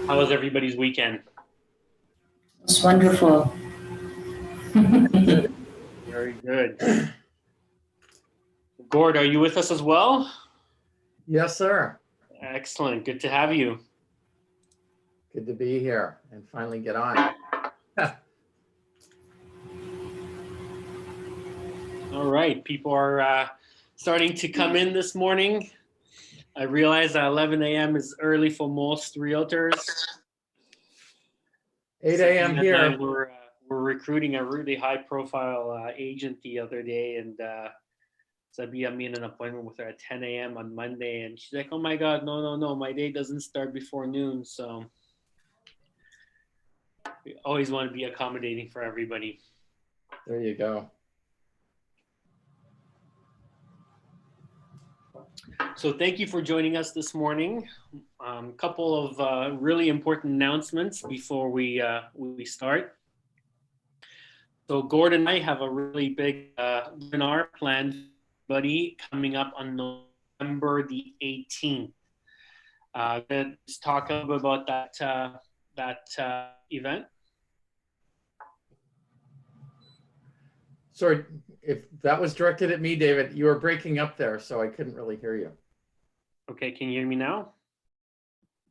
How was everybody's weekend? It's wonderful. Very good. Gord, are you with us as well? Yes, sir. Excellent. Good to have you. Good to be here and finally get on. All right. People are starting to come in this morning. I realize that 11 a.m. is early for most realtors. 8 a.m. here. We're recruiting a really high-profile agent the other day, and sabiha made an appointment with her at 10 a.m. on Monday, and she's like, "Oh my God, no, my day doesn't start before noon." So we always want to be accommodating for everybody. There you go. So thank you for joining us this morning. Couple of really important announcements before we start. So Gord and I have a really big webinar planned, buddy, coming up on November the 18th. Let's talk a little bit about that event. Sorry, if that was directed at me, David, you were breaking up there, so I couldn't really hear you. Okay, can you hear me now?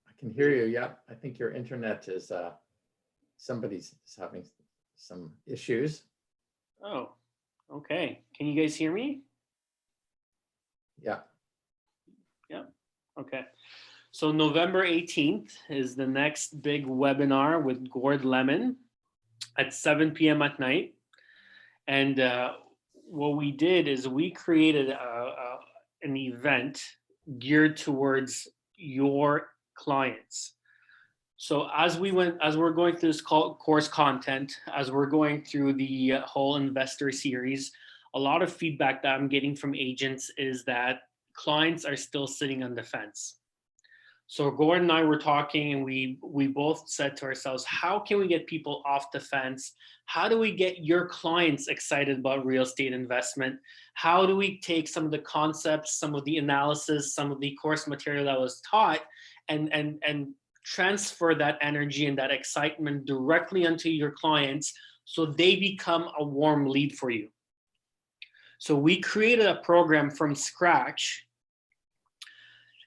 I can hear you. Yeah, I think your internet is somebody's having some issues. Oh, okay. Can you guys hear me? Yeah. Yeah. Okay. So November 18th is the next big webinar with Gord Lemon at 7 p.m. at night. And what we did is we created an event geared towards your clients. So as we're going through this course content, as we're going through the whole investor series, a lot of feedback that I'm getting from agents is that clients are still sitting on the fence. So Gord and I were talking, and we both said to ourselves, how can we get people off the fence? How do we get your clients excited about real estate investment? How do we take some of the concepts, some of the analysis, some of the course material that was taught and transfer that energy and that excitement directly onto your clients so they become a warm lead for you? So we created a program from scratch.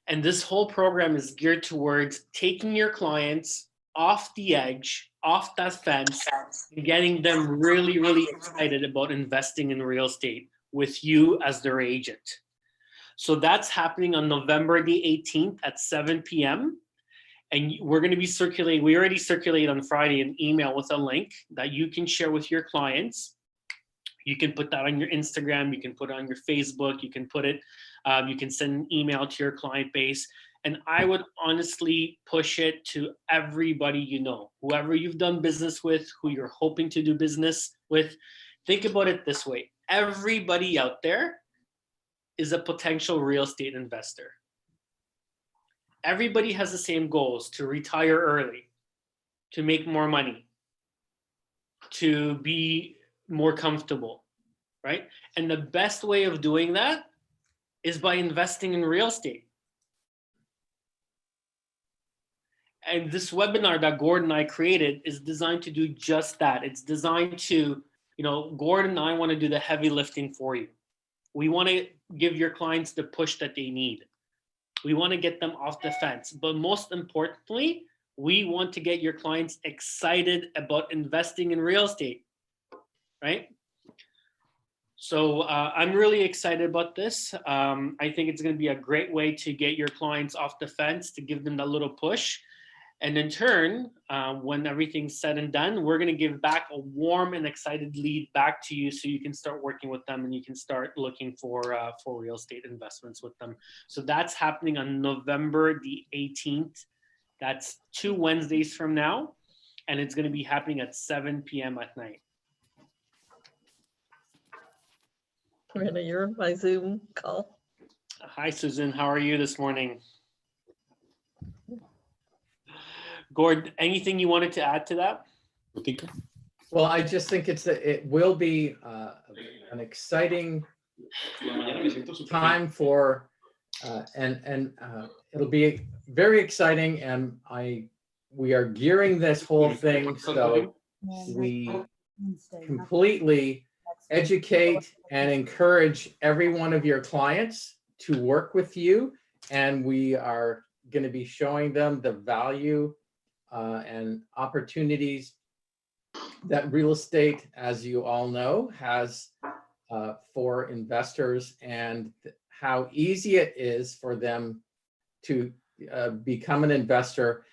And this whole program is geared towards taking your clients off the edge, off that fence, and getting them really, really excited about investing in real estate with you as their agent. So that's happening on November the 18th at 7 p.m. And we're going to be circulating, we already circulated on Friday an email with a link that you can share with your clients. You can put that on your Instagram, you can put it on your Facebook, you can put it, you can send an email to your client base. And I would honestly push it to everybody you know, whoever you've done business with, who you're hoping to do business with. Think about it this way. Everybody out there is a potential real estate investor. Everybody has the same goals: to retire early, to make more money, to be more comfortable, right? And the best way of doing that is by investing in real estate. And this webinar that Gord and I created is designed to do just that. It's designed to, Gord and I want to do the heavy lifting for you. We want to give your clients the push that they need. We want to get them off the fence. But most importantly, we want to get your clients excited about investing in real estate, right? So I'm really excited about this. I think it's going to be a great way to get your clients off the fence, to give them that little push. And in turn, when everything's said and done, we're going to give back a warm and excited lead back to you so you can start working with them and you can start looking for real estate investments with them. So that's happening on November the 18th. That's 2 Wednesdays from now. And it's going to be happening at 7 p.m. at night. Miranda, you're on my Zoom call. Hi, Susan. How are you this morning? Gord, anything you wanted to add to that? Well, I just think it will be an exciting time for, and it'll be very exciting. And I we are gearing this whole thing so we completely educate and encourage every one of your clients to work with you. And we are going to be showing them the value and opportunities that real estate, as you all know, has for investors, and how easy it is for them to become an investor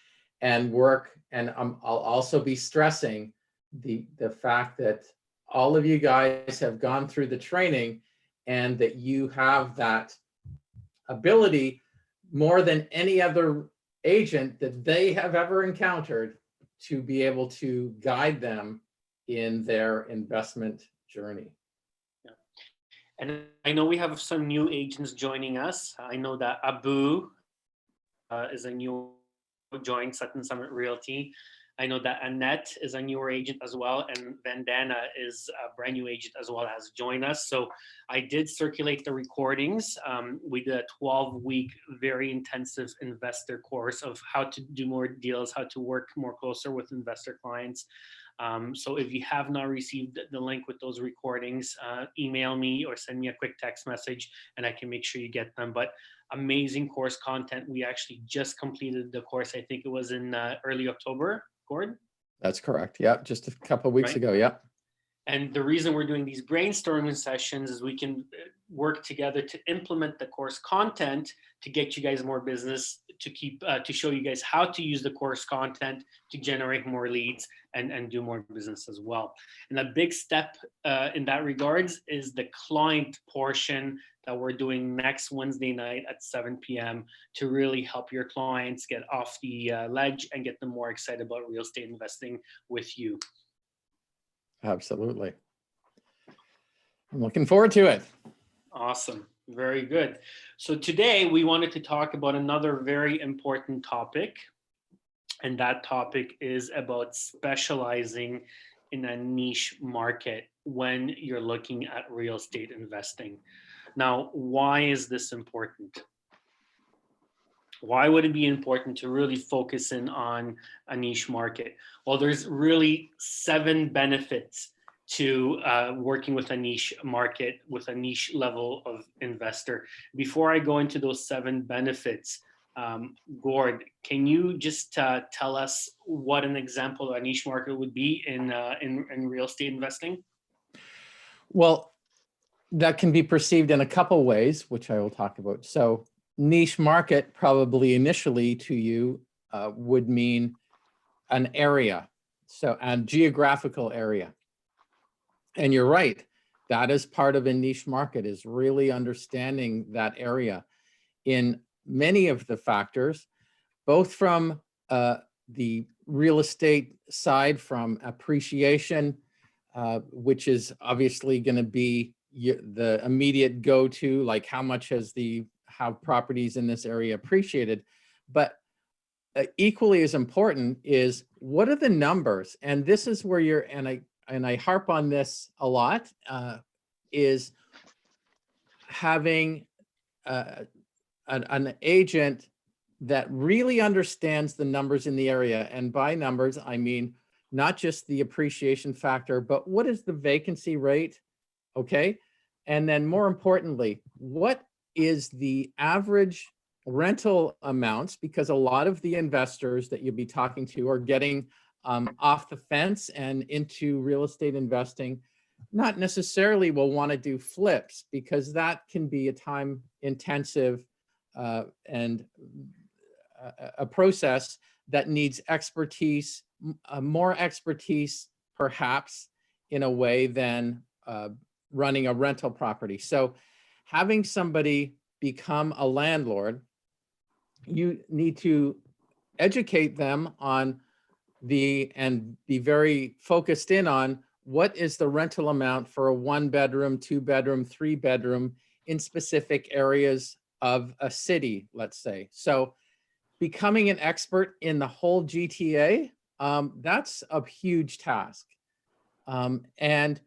and work. And I'll also be stressing the fact that all of you guys have gone through the training and that you have that ability more than any other agent that they have ever encountered to be able to guide them in their investment journey. And I know we have some new agents joining us. I know that Abu is a new joined Sutton Realty. I know that Annette is a newer agent as well, and Vandana is a brand new agent as well, has joined us. So I did circulate the recordings. We did a 12-week, very intensive investor course of how to do more deals, how to work more closer with investor clients. So if you have not received the link with those recordings, email me or send me a quick text message and I can make sure you get them. But amazing course content. We actually just completed the course. I think it was in early October, Gord? That's correct. Yep. Just a couple of weeks ago. Yep. And the reason we're doing these brainstorming sessions is we can work together to implement the course content to get you guys more business, to keep to show you guys how to use the course content to generate more leads and do more business as well. And a big step in that regards is the client portion that we're doing next Wednesday night at 7 p.m. to really help your clients get off the ledge and get them more excited about real estate investing with you. Absolutely. I'm looking forward to it. Awesome. Very good. So today we wanted to talk about another very important topic. And that topic is about specializing in a niche market when you're looking at real estate investing. Now, why is this important? Why would it be important to really focus in on a niche market? Well, there's really 7 benefits to working with a niche market, with a niche level of investor. Before I go into those 7 benefits, Gord, can you just tell us what an example of a niche market would be in real estate investing? Well, that can be perceived in a couple ways, which I will talk about. So niche market probably initially to you would mean an area, so a geographical area. And you're right, that is part of a niche market, is really understanding that area in many of the factors, both from the real estate side, from appreciation, which is obviously going to be the immediate go-to, like how much has how properties in this area appreciated, but equally as important is what are the numbers? And this is where and I harp on this a lot, is having an agent that really understands the numbers in the area. And by numbers, I mean not just the appreciation factor, but what is the vacancy rate? Okay. And then more importantly, what is the average rental amounts? Because a lot of the investors that you'll be talking to are getting off the fence and into real estate investing, not necessarily will want to do flips, because that can be a time intensive and a process that needs expertise, more expertise perhaps in a way than running a rental property. So having somebody become a landlord, you need to educate them on and be very focused in on what is the rental amount for a 1-bedroom, 2-bedroom, 3-bedroom in specific areas of a city, let's say. So becoming an expert in the whole GTA, that's a huge task. And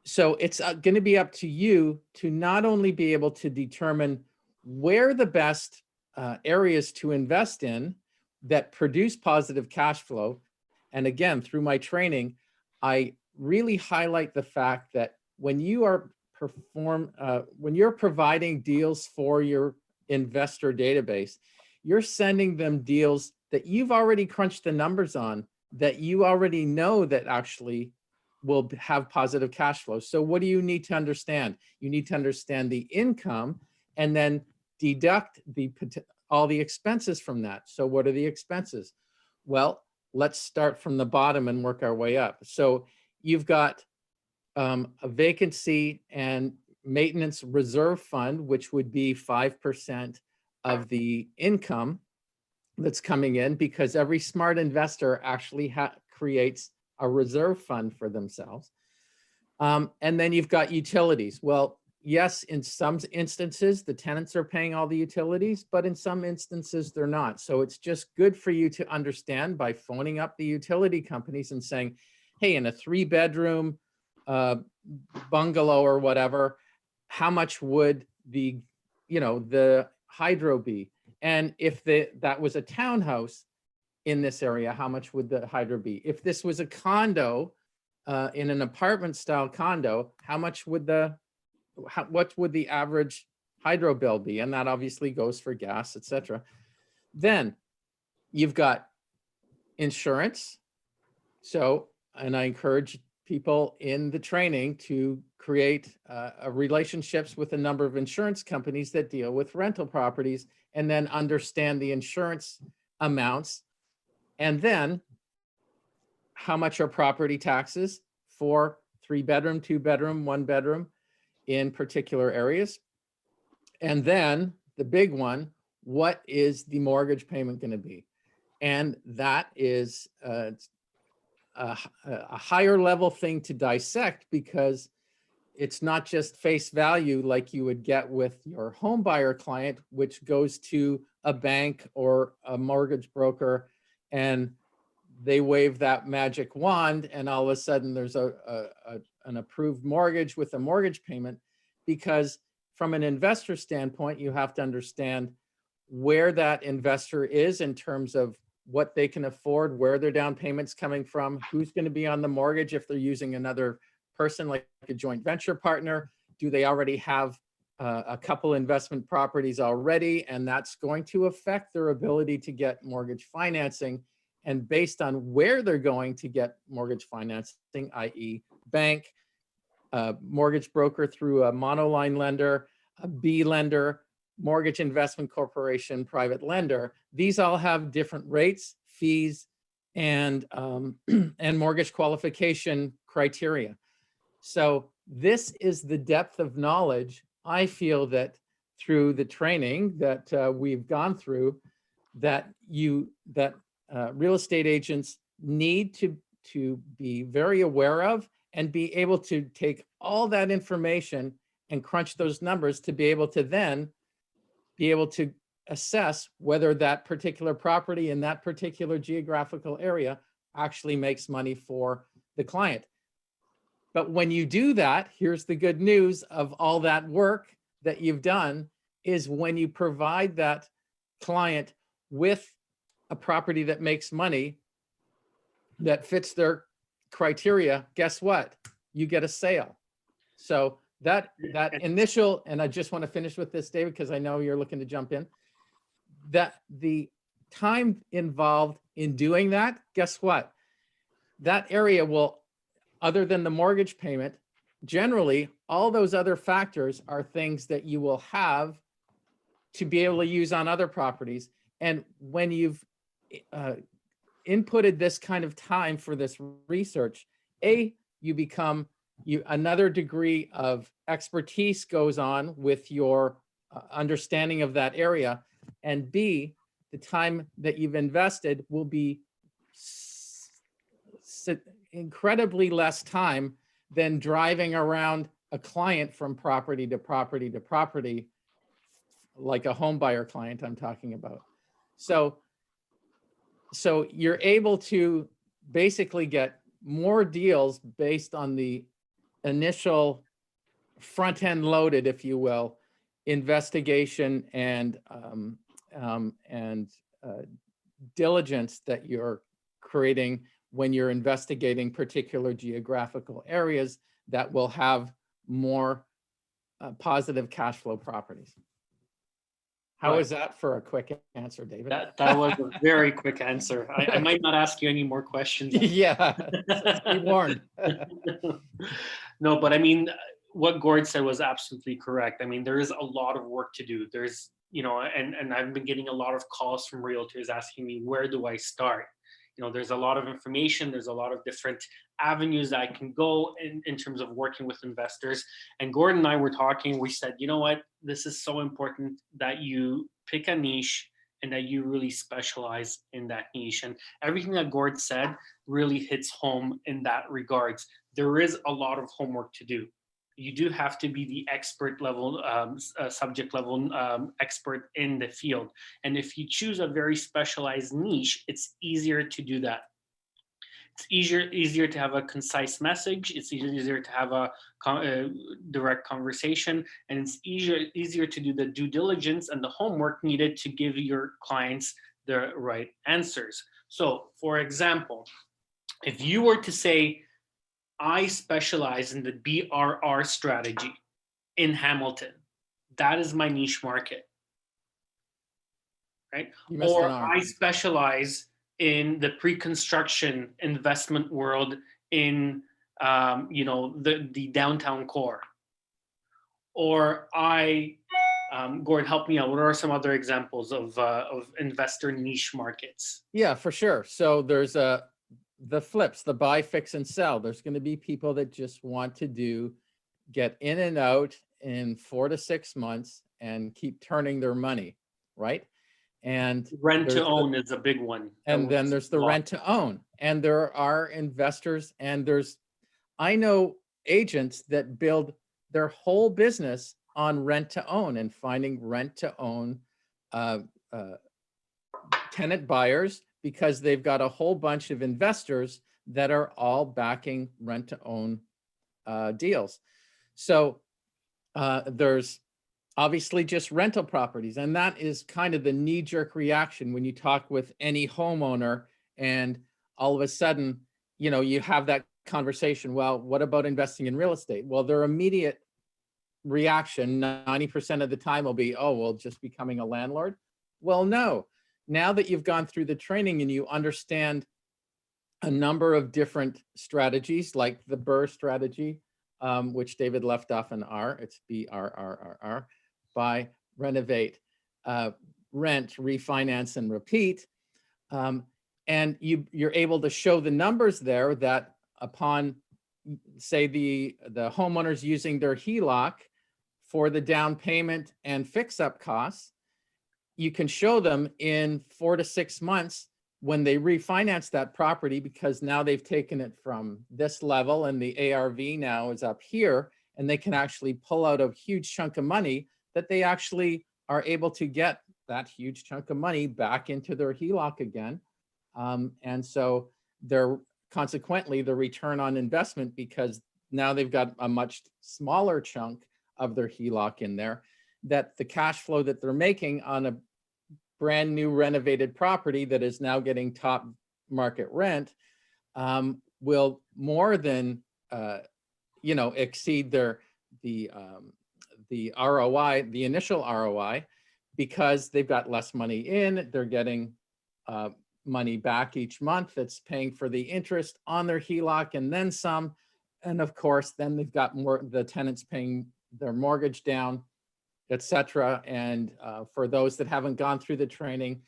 so it's going to be up to you to not only be able to determine where the best areas to invest in, that produce positive cash flow. And again, through my training, I really highlight the fact that when you are when you're providing deals for your investor database, you're sending them deals that you've already crunched the numbers on, that you already know that actually will have positive cash flow. So what do you need to understand? You need to understand the income and then deduct all the expenses from that. So what are the expenses? Well, let's start from the bottom and work our way up. So you've got a vacancy and maintenance reserve fund, which would be 5% of the income that's coming in, because every smart investor actually creates a reserve fund for themselves. And then you've got utilities. Well, yes, in some instances, the tenants are paying all the utilities, but in some instances, they're not. So it's just good for you to understand by phoning up the utility companies and saying, hey, in a 3-bedroom bungalow or whatever, how much would the hydro be? And if that was a townhouse in this area, how much would the hydro be? If this was a condo, in an apartment style condo, how much would what would the average hydro bill be? And that obviously goes for gas, etc. Then you've got insurance. So, and I encourage people in the training to create relationships with a number of insurance companies that deal with rental properties, and then understand the insurance amounts. And then how much are property taxes for 3-bedroom, 2-bedroom, 1-bedroom in particular areas? And then the big one, what is the mortgage payment going to be? And that is a higher level thing to dissect, because it's not just face value like you would get with your home buyer client, which goes to a bank or a mortgage broker and they wave that magic wand and all of a sudden there's an approved mortgage with a mortgage payment. Because from an investor standpoint, you have to understand where that investor is in terms of what they can afford, where their down payment's coming from, who's going to be on the mortgage if they're using another person like a joint venture partner. Do they already have a couple investment properties already? And that's going to affect their ability to get mortgage financing. And based on where they're going to get mortgage financing, i.e. bank, mortgage broker through a monoline lender, a B lender, mortgage investment corporation, private lender, these all have different rates, fees, and mortgage qualification criteria. So this is the depth of knowledge I feel that through the training that we've gone through, that real estate agents need to be very aware of and be able to take all that information and crunch those numbers to be able to then be able to assess whether that particular property in that particular geographical area actually makes money for the client. But when you do that, here's the good news of all that work that you've done, is when you provide that client with a property that makes money, that fits their criteria, guess what? You get a sale. So that initial, and I just want to finish with this, David, because I know you're looking to jump in, that the time involved in doing that, guess what? That area will, other than the mortgage payment, generally all those other factors are things that you will have to be able to use on other properties. And when you've inputted this kind of time for this research, you become another degree of expertise goes on with your understanding of that area, and B, the time that you've invested will be incredibly less time than driving around a client from property to property to property, like a home buyer client I'm talking about. So you're able to basically get more deals based on the initial front end loaded, if you will, investigation and diligence that you're creating when you're investigating particular geographical areas that will have more positive cash flow properties. How Right. is that for a quick answer, David? That was a very quick answer. I might not ask you any more questions. Yeah, be warned. No, but I mean, what Gord said was absolutely correct. I mean, there is a lot of work to do. There's, and I've been getting a lot of calls from realtors asking me, where do I start? There's a lot of information. There's a lot of different avenues that I can go in terms of working with investors. And Gordon and I were talking, we said, you know what, this is so important that you pick a niche and that you really specialize in that niche. And everything that Gord said really hits home in that regards. There is a lot of homework to do. You do have to be the expert level, subject level expert in the field. And if you choose a very specialized niche, it's easier to do that. It's easier to have a concise message. It's easier to have a direct conversation, and it's easier to do the due diligence and the homework needed to give your clients the right answers. So, for example, if you were to say, I specialize in the BRR strategy in Hamilton, that is my niche market, right? You missed Or an R. I specialize in the pre-construction investment world in the downtown core. Or Gord, help me out. What are some other examples of investor niche markets? Yeah, for sure. So there's the flips, the buy, fix, and sell. There's going to be people that just want to get in and out in 4 to 6 months and keep turning their money, right? And rent to own is a big one. And then there's the rent to own. And there are investors, and I know agents that build their whole business on rent to own and finding rent to own tenant buyers, because they've got a whole bunch of investors that are all backing rent to own deals. So there's obviously just rental properties. And that is kind of the knee-jerk reaction when you talk with any homeowner and all of a sudden, you have that conversation. Well, what about investing in real estate? Well, their immediate reaction 90% of the time will be, oh, well, just becoming a landlord. Well, no. Now that you've gone through the training and you understand a number of different strategies, like the BRRRR strategy, which David left off an R, it's BRRRR, buy, renovate, rent, refinance, and repeat. And you're able to show the numbers there that upon, say, the homeowners using their HELOC for the down payment and fix-up costs, you can show them in 4 to 6 months when they refinance that property, because now they've taken it from this level and the ARV now is up here, and they can actually pull out a huge chunk of money that they actually are able to get that huge chunk of money back into their HELOC again. And so consequently, the return on investment, because now they've got a much smaller chunk of their HELOC in there, that the cash flow that they're making on a brand new renovated property that is now getting top market rent will more than exceed the ROI, the initial ROI, because they've got less money in, they're getting money back each month that's paying for the interest on their HELOC and then some. And of course, then they've got the tenants paying their mortgage down, etc. And for those that haven't gone through the training,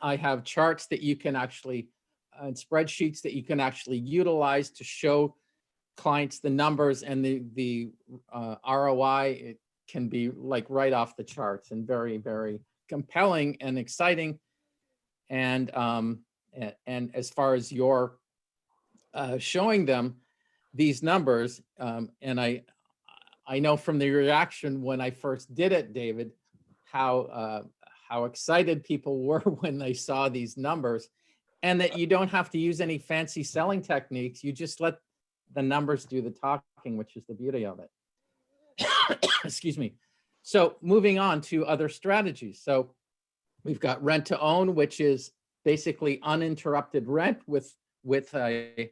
I have charts that you can actually, spreadsheets that you can actually utilize to show clients the numbers, and the ROI. It can be like right off the charts and very, very compelling and exciting. And as far as your showing them these numbers, and I know from the reaction when I first did it, David, how excited people were when they saw these numbers, and that you don't have to use any fancy selling techniques. You just let the numbers do the talking, which is the beauty of it. Excuse me. So moving on to other strategies. So we've got rent to own, which is basically uninterrupted rent with a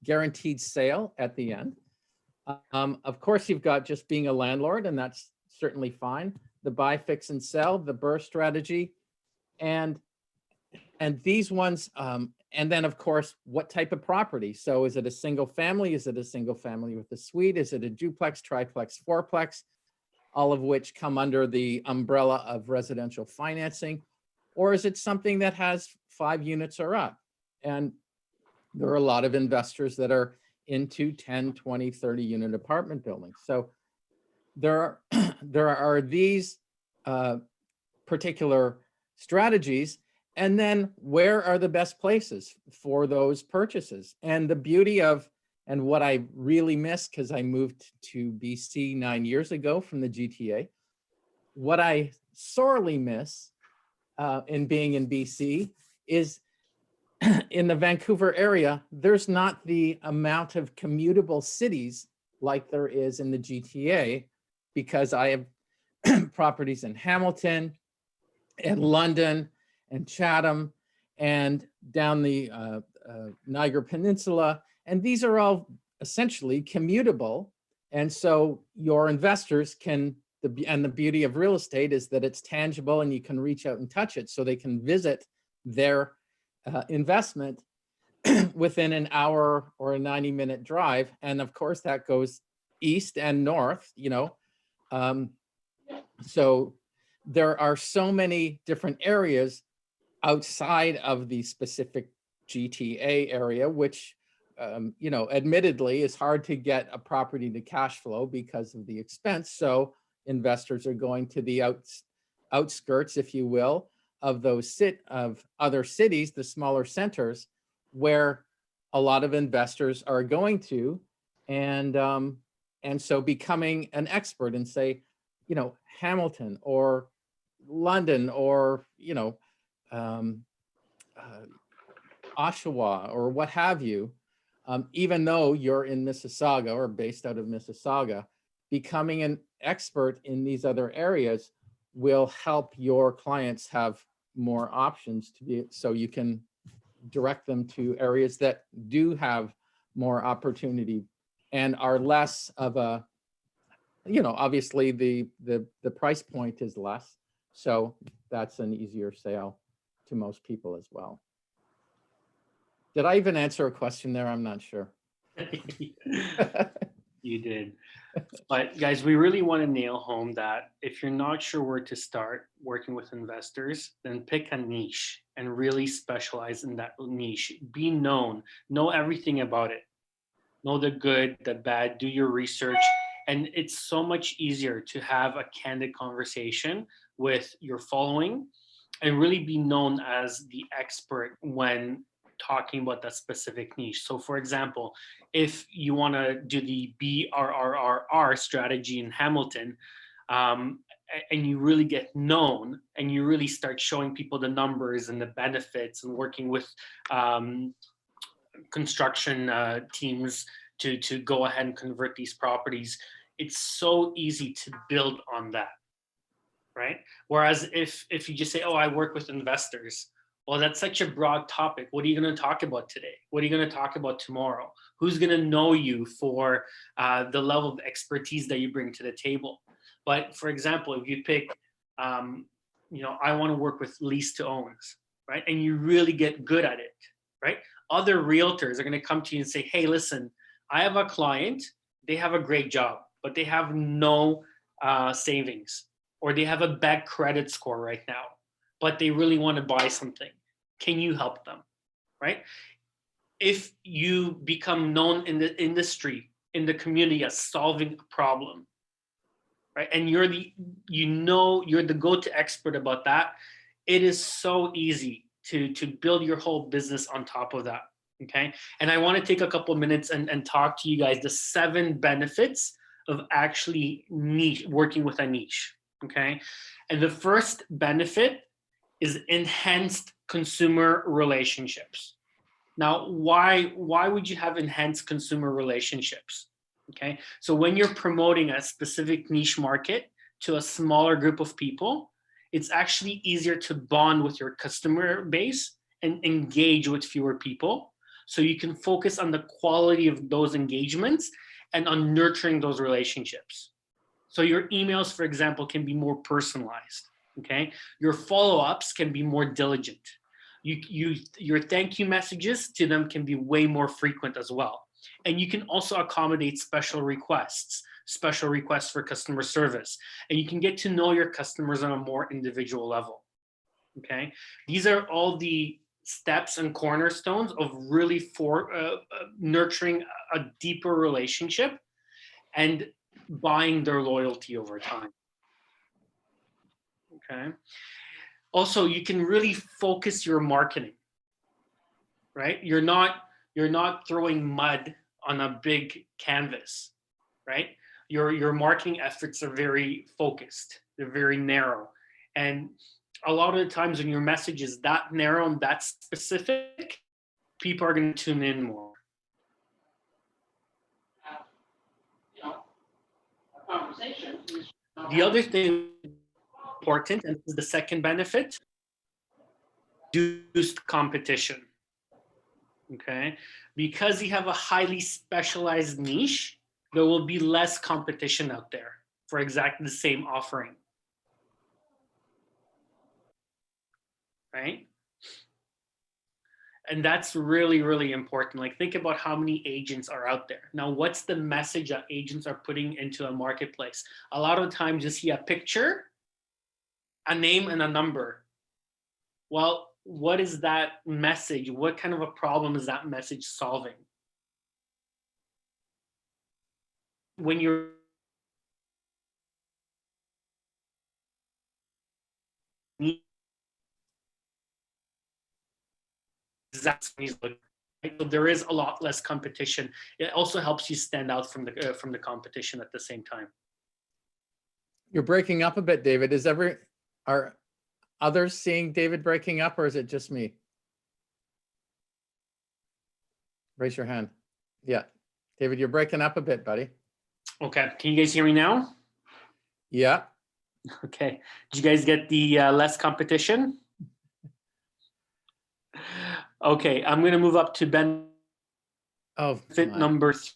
guaranteed sale at the end. Of course, you've got just being a landlord, and that's certainly fine. The buy, fix, and sell, the BRRRR strategy, and these ones, and then of course, what type of property? So is it a single family? Is it a single family with a suite? Is it a duplex, triplex, fourplex? All of which come under the umbrella of residential financing, or is it something that has 5 units or up? And there are a lot of investors that are into 10, 20, 30 unit apartment buildings. So there are these particular strategies. And then where are the best places for those purchases? And the beauty of, and what I really miss, because I moved to BC 9 years ago from the GTA, what I sorely miss in being in BC is in the Vancouver area, there's not the amount of commutable cities like there is in the GTA, because I have properties in Hamilton and London and Chatham and down the Niagara Peninsula. And these are all essentially commutable. And so your investors can, and the beauty of real estate is that it's tangible and you can reach out and touch it, so they can visit their investment within an hour or a 90-minute drive. And of course that goes east and north, you know. So there are so many different areas outside of the specific GTA area, which, you know, admittedly is hard to get a property to cash flow because of the expense. So investors are going to the outskirts, if you will, of those other cities, the smaller centers, where a lot of investors are going to, and so becoming an expert in, say, you know, Hamilton or London or, you know, Oshawa or what have you, even though you're in Mississauga or based out of Mississauga, becoming an expert in these other areas will help your clients have more options to be, so you can direct them to areas that do have more opportunity and are less of a, you know, obviously the price point is less. So that's an easier sale to most people as well. Did I even answer a question there? I'm not sure. You did. But guys, we really want to nail home that if you're not sure where to start working with investors, then pick a niche and really specialize in that niche. Be known, know everything about it. Know the good, the bad, do your research. And it's so much easier to have a candid conversation with your following and really be known as the expert when talking about that specific niche. So for example, if you want to do the BRRRR strategy in Hamilton, and you really get known and you really start showing people the numbers and the benefits and working with construction teams to go ahead and convert these properties, it's so easy to build on that, right? Whereas if you just say, oh, I work with investors, well, that's such a broad topic. What are you going to talk about today? What are you going to talk about tomorrow? Who's going to know you for the level of expertise that you bring to the table? But for example, if you pick, you know, I want to work with lease to owns, right? And you really get good at it, right? Other realtors are going to come to you and say, hey, listen, I have a client, they have a great job, but they have no savings, or they have a bad credit score right now, but they really want to buy something. Can you help them, right? If you become known in the industry, in the community as solving a problem, right? And you're the go-to expert about that, it is so easy to build your whole business on top of that, okay? And I want to take a couple minutes and talk to you guys the 7 benefits of actually working with a niche, okay? And the first benefit is enhanced consumer relationships. Now, why would you have enhanced consumer relationships? Okay, so when you're promoting a specific niche market to a smaller group of people, it's actually easier to bond with your customer base and engage with fewer people. So you can focus on the quality of those engagements and on nurturing those relationships. So your emails, for example, can be more personalized, okay? Your follow-ups can be more diligent. Your thank you messages to them can be way more frequent as well. And you can also accommodate special requests for customer service. And you can get to know your customers on a more individual level, okay? These are all the steps and cornerstones of really nurturing a deeper relationship and buying their loyalty over time, okay? Also, you can really focus your marketing, right? You're not throwing mud on a big canvas, right? Your marketing efforts are very focused. They're very narrow. And a lot of the times when your message is that narrow and that specific, people are going to tune in more. The other thing important, and this is the second benefit, reduced competition. Okay, because you have a highly specialized niche, there will be less competition out there for exactly the same offering, right? And that's really, really important. Like, think about how many agents are out there. Now, what's the message that agents are putting into a marketplace? A lot of times you see a picture, a name, and a number. Well, what is that message? What kind of a problem is that message solving? When you're exactly, right? So there is a lot less competition. It also helps you stand out from the competition at the same time. You're breaking up a bit, David. Are others seeing David breaking up, or is it just me? Raise your hand. Yeah. David, you're breaking up a bit, buddy. Okay, can you guys hear me now? Yeah. Okay, did you guys get the less competition? Okay, I'm gonna move up to benefit number 3.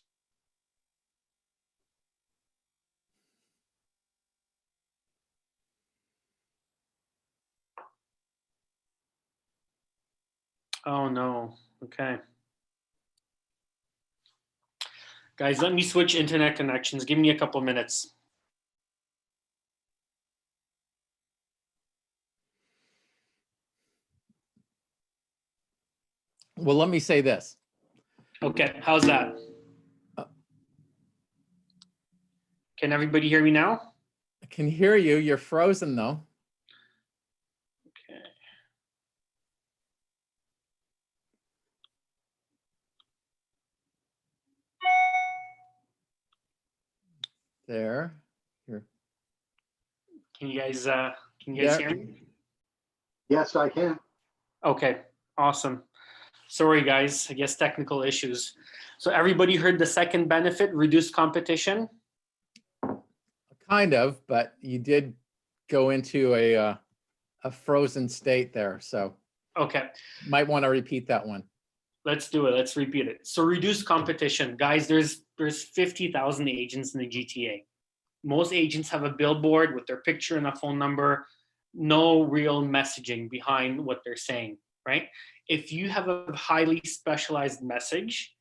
Oh no, okay. Guys, let me switch internet connections. Give me a couple minutes. Well, let me say this. Okay, how's that? Can everybody hear me now? I can hear you. You're frozen though. Okay. There. Here. Can you guys hear me? Yes, I can. Okay, awesome. Sorry guys, I guess technical issues. So everybody heard the second benefit, reduced competition? Kind of, but you did go into a frozen state there. So Okay, might want to repeat that one. let's do it. Let's repeat it. So reduced competition. Guys, there's 50,000 agents in the GTA. Most agents have a billboard with their picture and a phone number, no real messaging behind what they're saying, right? If you have a highly specialized message,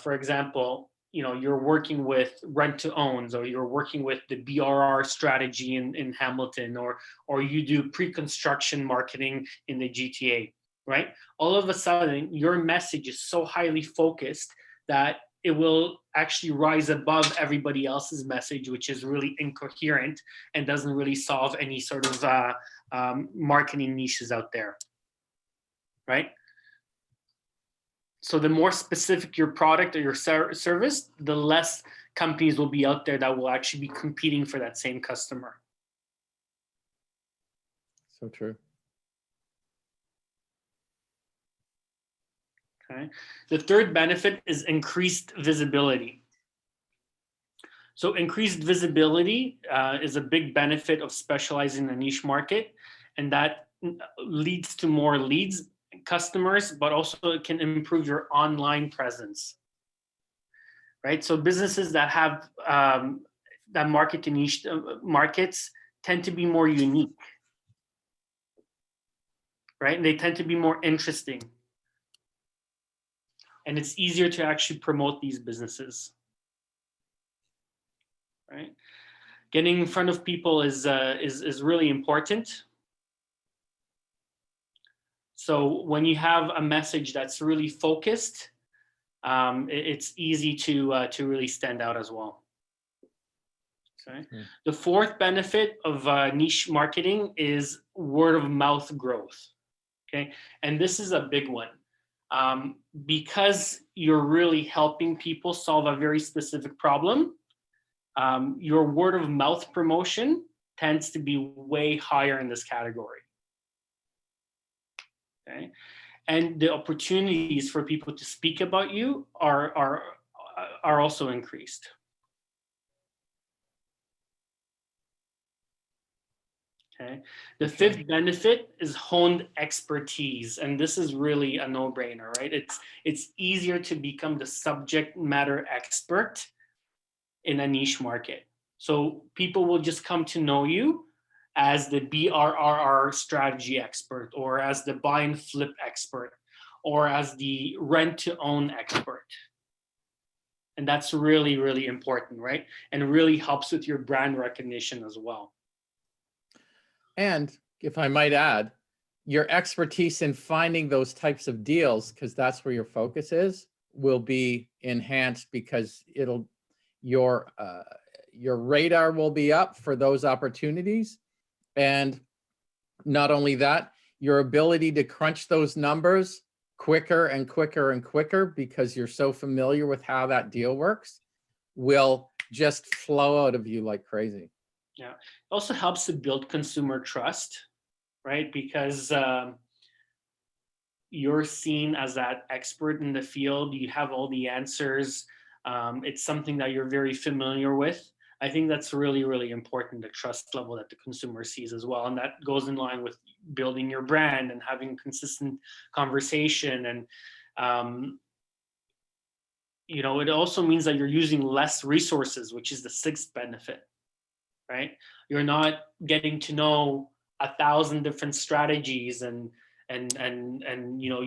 for example, you're working with rent to owns, or you're working with the BRR strategy in Hamilton, or you do pre-construction marketing in the GTA, right? All of a sudden, your message is so highly focused that it will actually rise above everybody else's message, which is really incoherent and doesn't really solve any sort of marketing niches out there, right? So the more specific your product or your service, the less companies will be out there that will actually be competing for that same customer. So true. Okay. The third benefit is increased visibility. So increased visibility is a big benefit of specializing in a niche market, and that leads to more leads customers, but also it can improve your online presence, right? So businesses that have that market to niche markets tend to be more unique, right? And they tend to be more interesting. And it's easier to actually promote these businesses, right? Getting in front of people is really important. So when you have a message that's really focused, it's easy to really stand out as well. Okay. The fourth benefit of niche marketing is word of mouth growth. Okay, and this is a big one. Because you're really helping people solve a very specific problem, your word of mouth promotion tends to be way higher in this category. Okay, and the opportunities for people to speak about you are also increased. Okay. The fifth benefit is honed expertise, and this is really a no-brainer, right? It's easier to become the subject matter expert in a niche market. So people will just come to know you as the BRRR strategy expert, or as the buy and flip expert, or as the rent to own expert. And that's really, really important, right? And it really helps with your brand recognition as well. And if I might add, your expertise in finding those types of deals, because that's where your focus is, will be enhanced, because your radar will be up for those opportunities. And not only that, your ability to crunch those numbers quicker and quicker and quicker, because you're so familiar with how that deal works, will just flow out of you like crazy. Yeah, it also helps to build consumer trust, right? Because you're seen as that expert in the field. You have all the answers. It's something that you're very familiar with. I think that's really, really important, the trust level that the consumer sees as well. And that goes in line with building your brand and having consistent conversation. And, you know, it also means that you're using less resources, which is the sixth benefit. Right? You're not getting to know 1,000 different strategies and you know,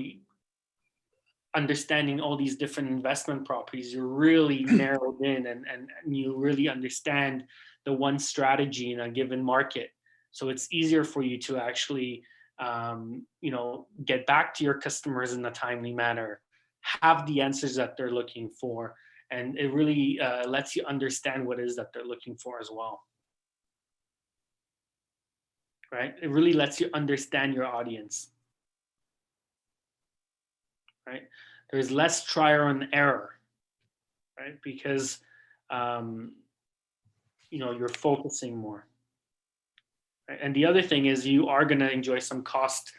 understanding all these different investment properties. You're really narrowed in and you really understand the one strategy in a given market. So it's easier for you to actually you know, get back to your customers in a timely manner, have the answers that they're looking for, and it really lets you understand what it is that they're looking for as well. Right? It really lets you understand your audience. Right? There's less trial and error, right? Because you know, you're focusing more. Right? And the other thing is you are going to enjoy some cost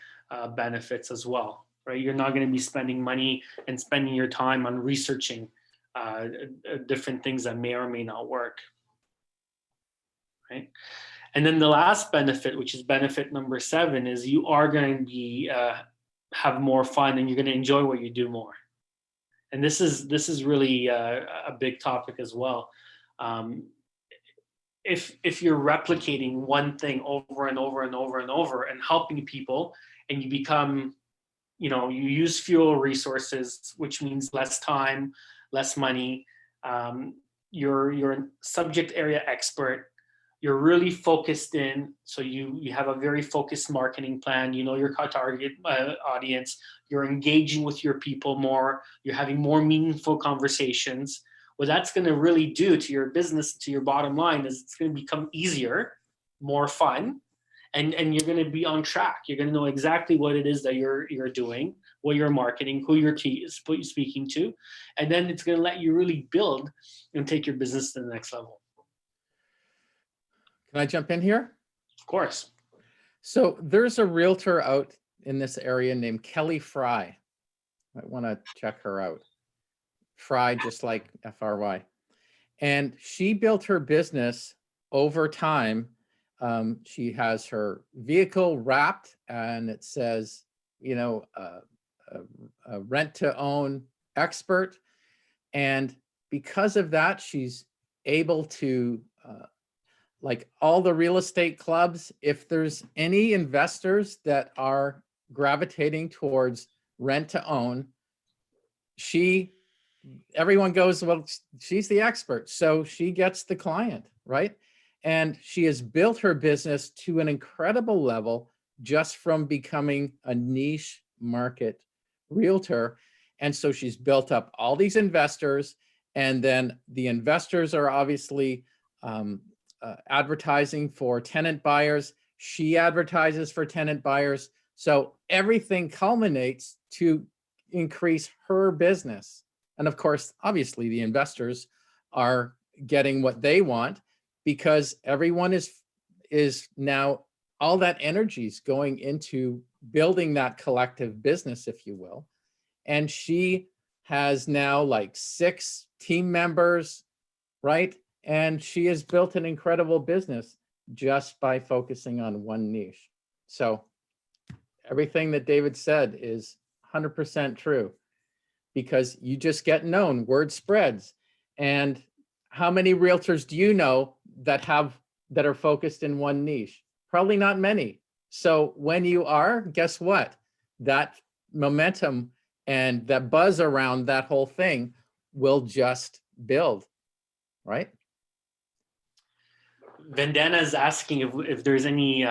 benefits as well, right? You're not going to be spending money and spending your time on researching different things that may or may not work. Right? And then the last benefit, which is benefit number 7, is you are going to be have more fun and you're going to enjoy what you do more. And this is really a big topic as well. If you're replicating one thing over and over and over and over and helping people, and you become, you know, you use fewer resources, which means less time, less money. You're a subject area expert. You're really focused in, so you have a very focused marketing plan. You know your target audience. You're engaging with your people more. You're having more meaningful conversations. What that's going to really do to your business, to your bottom line, is it's going to become easier, more fun, and you're going to be on track. You're going to know exactly what it is that you're doing, what you're marketing, who you're speaking to, and then it's going to let you really build and take your business to the next level. Can I jump in here? Of course. So there's a realtor out in this area named Kelly Fry. Might want to check her out. Fry, just like F-R-Y. And she built her business over time. She has her vehicle wrapped and it says a rent to own expert. And because of that, she's able to, like all the real estate clubs, if there's any investors that are gravitating towards rent to own, everyone goes, well, she's the expert. So she gets the client, right? And she has built her business to an incredible level just from becoming a niche market realtor. And so she's built up all these investors, and then the investors are obviously advertising for tenant buyers. She advertises for tenant buyers. So everything culminates to increase her business. And of course, obviously the investors are getting what they want, because everyone is now, all that energy is going into building that collective business, if you will. And she has now like 6 team members, right? And she has built an incredible business just by focusing on one niche. So everything that David said is 100% true, because you just get known, word spreads. And how many realtors do you know that are focused in one niche? Probably not many. So when you are, guess what? That momentum and that buzz around that whole thing will just build, right? Vandana is asking if there's any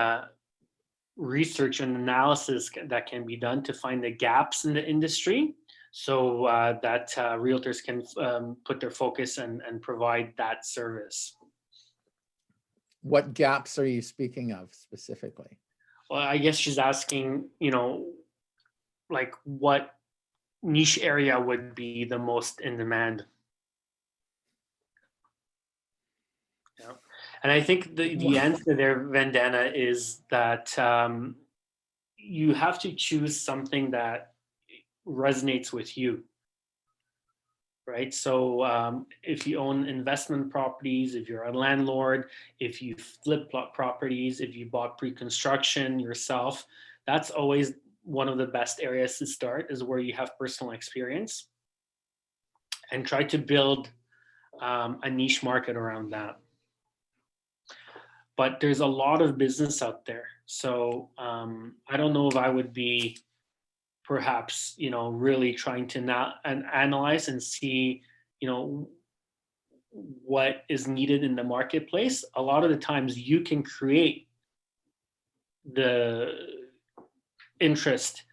research and analysis that can be done to find the gaps in the industry, so that realtors can put their focus and provide that service. What gaps are you speaking of specifically? Well, I guess she's asking, like what niche area would be the most in demand. Yeah. And I think the answer there, Vandana, is that you have to choose something that resonates with you, right? So if you own investment properties, if you're a landlord, if you flip properties, if you bought pre-construction yourself, that's always one of the best areas to start, is where you have personal experience, and try to build a niche market around that. But there's a lot of business out there. So I don't know if I would be perhaps, really trying to analyze and see, what is needed in the marketplace. A lot of the times you can create the interest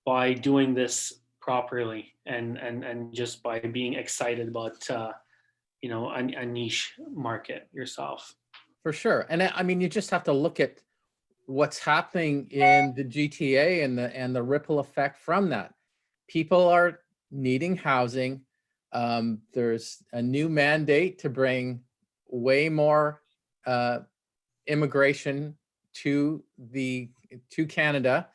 by doing this properly, and just by being excited about, a niche market yourself. For sure. And I mean, you just have to look at what's happening in the GTA and the ripple effect from that. People are needing housing. There's a new mandate to bring way more immigration to Canada,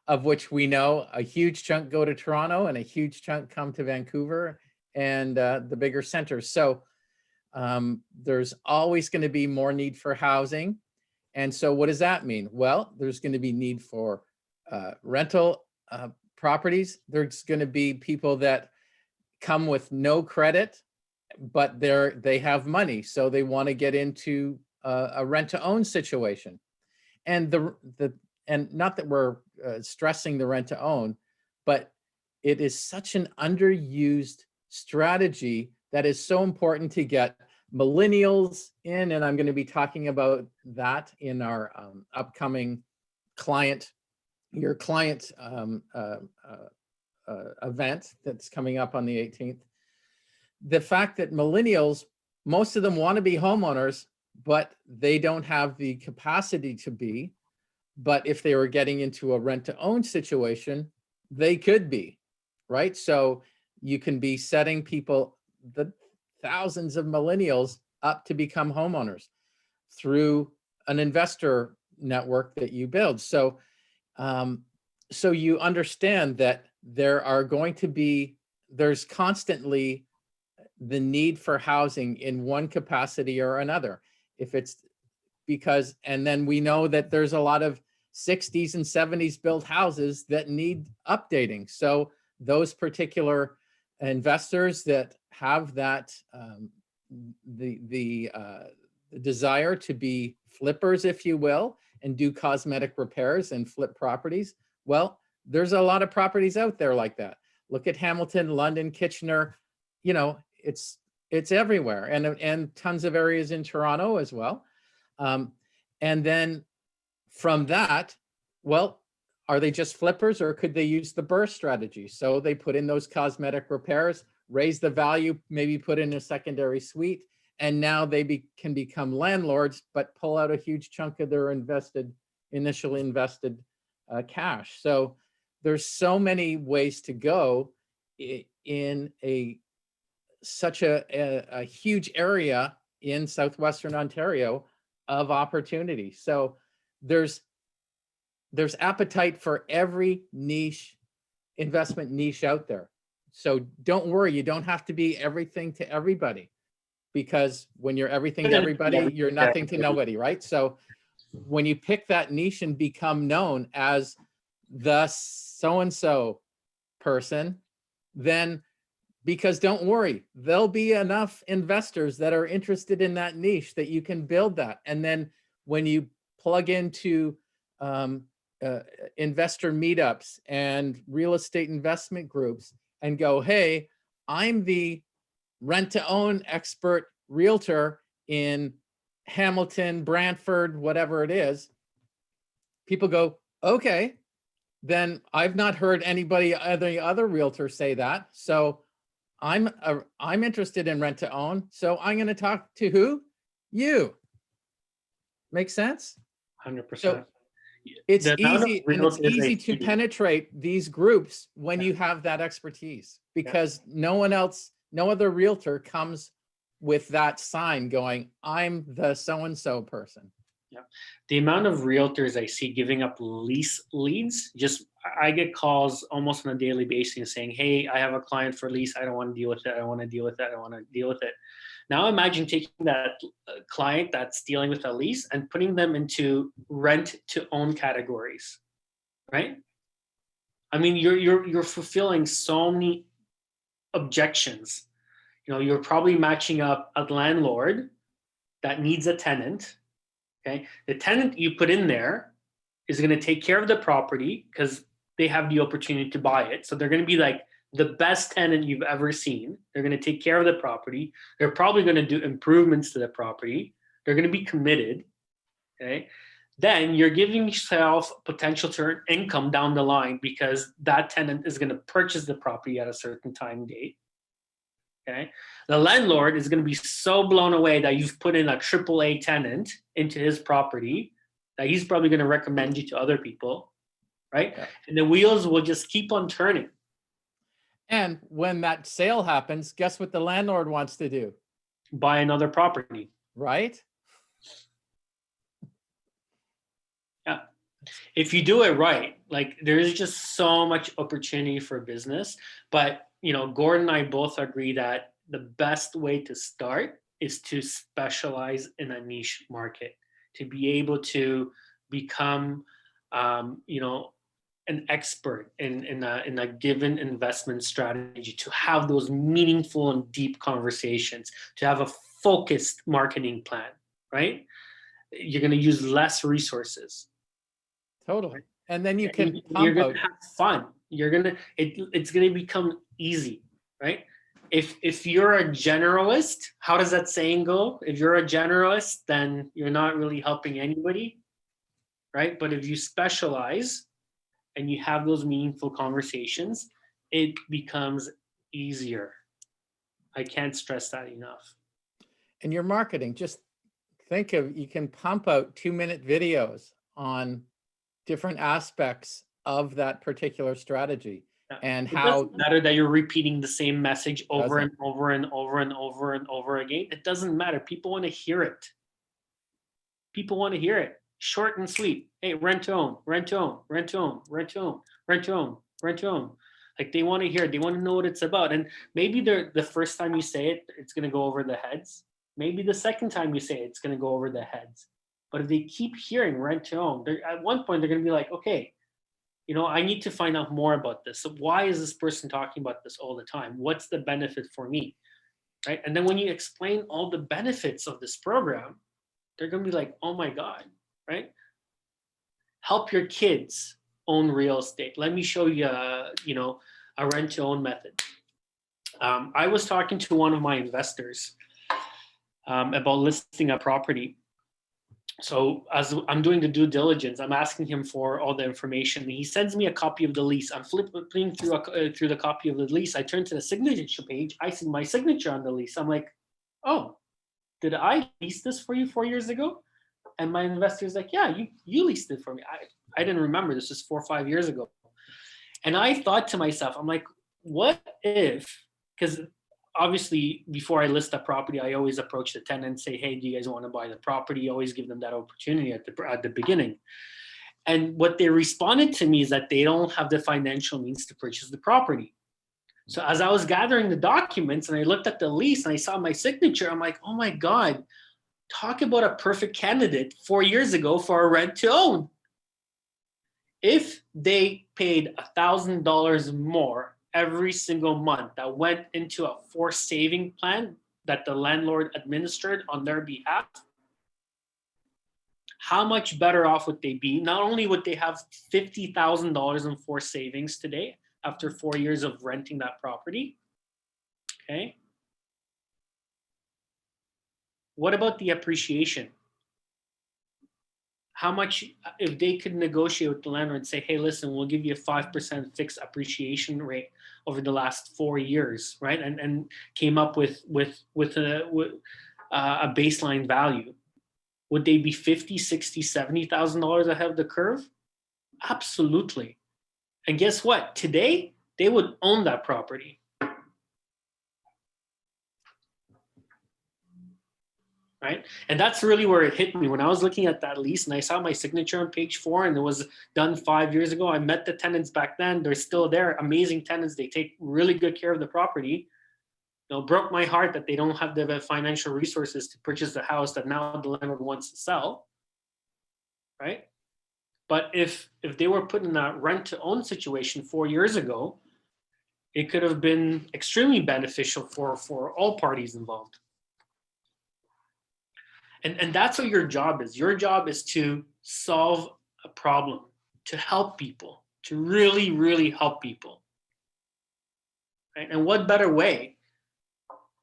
of which we know a huge chunk go to Toronto and a huge chunk come to Vancouver and the bigger centers. So there's always going to be more need for housing. And so what does that mean? Well, there's going to be need for rental properties. There's going to be people that come with no credit, but they have money, so they want to get into a rent-to-own situation. And and not that we're stressing the rent-to-own, but it is such an underused strategy that is so important to get millennials in, and I'm going to be talking about that in our upcoming your client event that's coming up on the 18th. The fact that millennials, most of them want to be homeowners, but they don't have the capacity to be. But if they were getting into a rent-to-own situation, they could be, right? So you can be setting people, the thousands of millennials, up to become homeowners through an investor network that you build. So, so you understand that there's constantly the need for housing in one capacity or another. If it's and then we know that there's a lot of 60s and 70s built houses that need updating. So those particular investors that have that the desire to be flippers, if you will, and do cosmetic repairs and flip properties, well, there's a lot of properties out there like that. Look at Hamilton, London, Kitchener, you know, it's everywhere, and tons of areas in Toronto as well. And then from that, well, are they just flippers, or could they use the burst strategy? So they put in those cosmetic repairs, raise the value, maybe put in a secondary suite, and now they can become landlords, but pull out a huge chunk of their initially invested cash. So there's so many ways to go in such a huge area in southwestern Ontario of opportunity. So there's appetite for every niche, investment niche out there. So don't worry, you don't have to be everything to everybody, because when you're everything to everybody, you're nothing to nobody, right? So when you pick that niche and become known as the so-and-so person, then, because don't worry, there'll be enough investors that are interested in that niche that you can build that. And then when you plug into investor meetups and real estate investment groups and go, hey, I'm the rent to own expert realtor in Hamilton, Brantford, whatever it is, people go, okay, then I've not heard anybody, other realtor say that. So I'm interested in rent to own. So I'm going to talk to who? You. Make sense? 100%. So it's The amount of easy, and it's realtors I easy to see- penetrate these groups when you have that expertise, because no other realtor comes with that sign going, I'm the so-and-so person. The amount of realtors I see giving up lease leads, I get calls almost on a daily basis saying, hey, I have a client for lease. I don't want to deal with it. I don't want to deal with it. I don't want to deal with it. Now imagine taking that client that's dealing with a lease and putting them into rent to own categories, right? I mean, you're fulfilling so many objections. You know, you're probably matching up a landlord that needs a tenant. Okay, the tenant you put in there is going to take care of the property because they have the opportunity to buy it. So they're going to be like the best tenant you've ever seen. They're going to take care of the property. They're probably going to do improvements to the property. They're going to be committed. Okay, then you're giving yourself potential to earn income down the line because that tenant is going to purchase the property at a certain time date. Okay, the landlord is going to be so blown away that you've put in a AAA tenant into his property that he's probably going to recommend you to other people, right? Yeah. And the wheels will just keep on turning. And when that sale happens, guess what the landlord wants to do, Buy another property. right? Yeah. If you do it right, like there's just so much opportunity for business. But, you know, Gord and I both agree that the best way to start is to specialize in a niche market, to be able to become, you know, an expert in a given investment strategy, to have those meaningful and deep conversations, to have a focused marketing plan, right? You're going to use less resources. Totally. And then you can You're pump gonna out. have fun. It's gonna become easy, right? If you're a generalist, how does that saying go? If you're a generalist, then you're not really helping anybody, right? But if you specialize and you have those meaningful conversations, it becomes easier. I can't stress that enough. And your marketing, just think of, you can pump out 2-minute videos on different aspects of that particular strategy and It how doesn't matter that you're repeating the same message over Doesn't. and over and over and over and over again. It doesn't matter. People want to hear it. People want to hear it. Short and sweet. Hey, rent to own, rent to own, rent to own, rent to own, rent to own, rent to own. Like they want to hear it. They want to know what it's about. And maybe the first time you say it, it's going to go over the heads. Maybe the second time you say it, it's going to go over the heads. But if they keep hearing rent to own, at one point they're going to be like, okay, I need to find out more about this. So why is this person talking about this all the time? What's the benefit for me? Right? And then when you explain all the benefits of this program, they're going to be like, oh my God, right? Help your kids own real estate. Let me show you, a rent to own method. I was talking to one of my investors about listing a property. So as I'm doing the due diligence, I'm asking him for all the information. He sends me a copy of the lease. I'm flipping through the copy of the lease. I turn to the signature page. I see my signature on the lease. I'm like, oh, did I lease this for you 4 years ago? And my investor's like, yeah, you leased it for me. I didn't remember. This was 4 or 5 years ago. And I thought to myself, I'm like, what if, because obviously before I list a property, I always approach the tenant and say, hey, do you guys want to buy the property? You always give them that opportunity at the beginning. And what they responded to me is that they don't have the financial means to purchase the property. So as I was gathering the documents and I looked at the lease and I saw my signature, I'm like, oh my God, talk about a perfect candidate 4 years ago for a rent to own. If they paid $1,000 more every single month that went into a forced saving plan that the landlord administered on their behalf, how much better off would they be? Not only would they have $50,000 in forced savings today after 4 years of renting that property, okay? What about the appreciation? How much, if they could negotiate with the landlord and say, hey, listen, we'll give you a 5% fixed appreciation rate over the last 4 years, right? And came up with a baseline value. Would they be $50,000, $60,000, $70,000 ahead of the curve? Absolutely. And guess what? Today, they would own that property. Right? And that's really where it hit me. When I was looking at that lease and I saw my signature on page 4 and it was done 5 years ago, I met the tenants back then. They're still there. Amazing tenants. They take really good care of the property. Broke my heart that they don't have the financial resources to purchase the house that now the landlord wants to sell. Right? But if they were put in a rent to own situation 4 years ago, it could have been extremely beneficial for all parties involved. And that's what your job is. Your job is to solve a problem, to help people, to really, really help people. Right? And what better way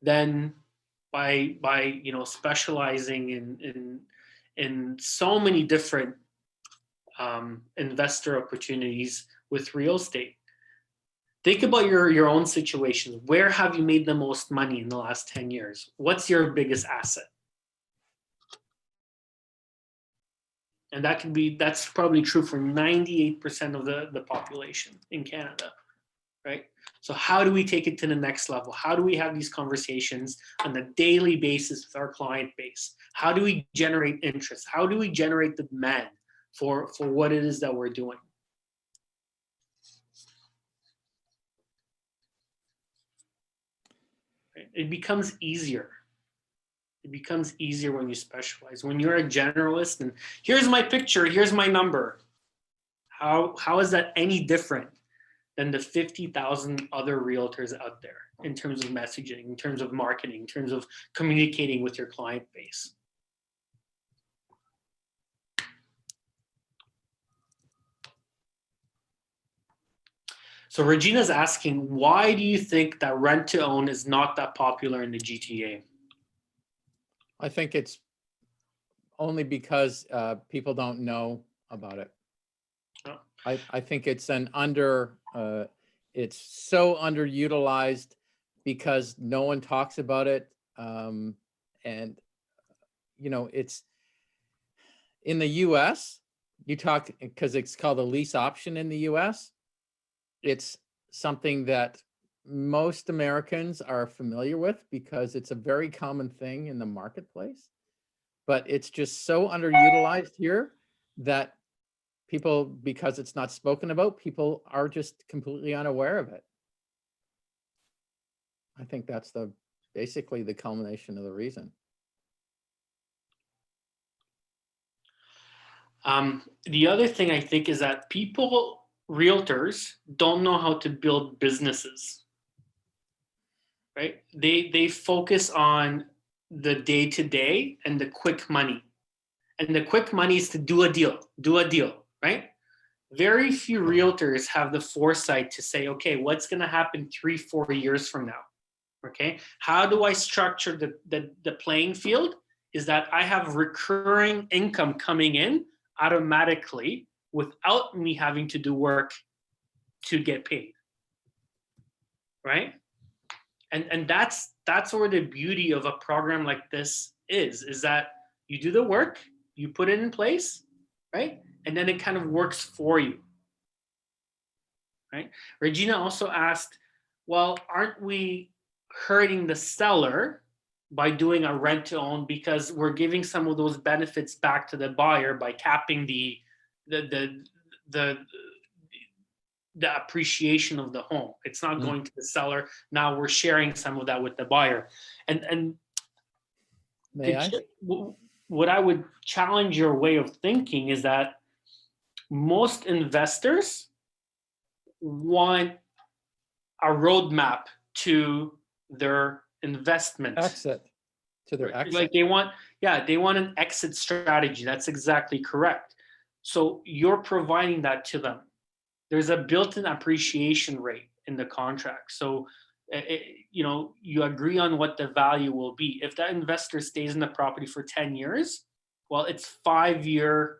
than by specializing in so many different investor opportunities with real estate. Think about your own situation. Where have you made the most money in the last 10 years? What's your biggest asset? And that's probably true for 98% of the population in Canada, right? So how do we take it to the next level? How do we have these conversations on a daily basis with our client base? How do we generate interest? How do we generate the demand for what it is that we're doing? Right? It becomes easier. It becomes easier when you specialize. When you're a generalist and here's my picture, here's my number. How is that any different than the 50,000 other realtors out there in terms of messaging, in terms of marketing, in terms of communicating with your client base? So Regina's asking, why do you think that rent to own is not that popular in the GTA? I think it's only because people don't know about it. Oh. I think it's it's so underutilized because no one talks about it. And it's in the US, you talk because it's called a lease option in the US. It's something that most Americans are familiar with because it's a very common thing in the marketplace, but it's just so underutilized here that people, because it's not spoken about, people are just completely unaware of it. I think that's basically the culmination of the reason. The other thing I think is that realtors don't know how to build businesses, right? They focus on the day to day and the quick money. And the quick money is to do a deal, right? Very few realtors have the foresight to say, okay, what's going to happen 3-4 years from now? Okay, how do I structure the playing field? Is that I have recurring income coming in automatically without me having to do work to get paid, right? And that's where the beauty of a program like this is that you do the work, you put it in place, right? And then it kind of works for you, right? Regina also asked, well, aren't we hurting the seller by doing a rent to own because we're giving some of those benefits back to the buyer by capping the appreciation of the home. It's not going to the seller. Now we're sharing some of that with the buyer. And May I? what I would challenge your way of thinking is that most investors want a roadmap to their investment. Exit. To their exit. Like they want an exit strategy. That's exactly correct. So you're providing that to them. There's a built-in appreciation rate in the contract. So, you agree on what the value will be. If that investor stays in the property for 10 years, well, it's 5-year